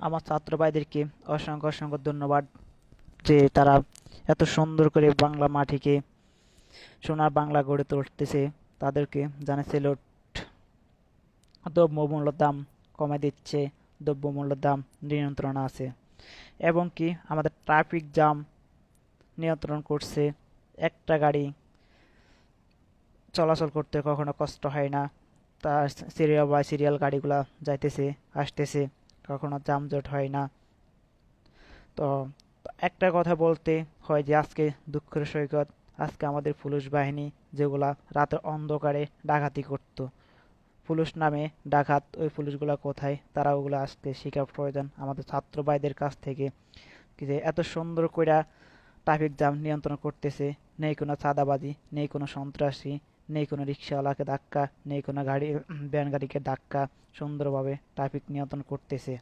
আমার ছাত্র ভাইদেরকে অসংখ্য অসংখ্য ধন্যবাদ যে তারা এত সুন্দর করে বাংলা মাটিকে সোনার বাংলা গড়ে তুলতেছে। তাদেরকে জানাই স্যালুট। দ্রব্যমূল্যের দাম কমে দিচ্ছে, দ্রব্যমূল্যের দাম নিয়ন্ত্রণে আছে এবং কি আমাদের ট্রাফিক জ্যাম নিয়ন্ত্রণ করছে। একটা গাড়ি চলাচল করতে কখনো কষ্ট হয় না। তার সিরিয়াল বাই সিরিয়াল গাড়িগুলা যাইতেছে আসতেছে, কখনো যানজট হয় না। তো একটা কথা বলতে হয় যে আজকে দুঃখের সৈকত, আজকে আমাদের পুলিশ বাহিনী যেগুলা রাতের অন্ধকারে ডাকাতি করত, পুলিশ নামে ডাকাত, ওই পুলিশগুলা কোথায়? তারা ওগুলো আজকে শেখার প্রয়োজন আমাদের ছাত্র ভাইদের কাছ থেকে, যে এত সুন্দর কইরা ট্রাফিক জ্যাম নিয়ন্ত্রণ করতেছে। নেই কোনো চাঁদাবাজি, নেই কোনো সন্ত্রাসী, নেই কোনো রিক্সাওয়ালাকে ধাক্কা, নেই কোনো গাড়ি ভ্যান গাড়িকে ধাক্কা, সুন্দরভাবে ট্রাফিক নিয়ন্ত্রণ করতেছে।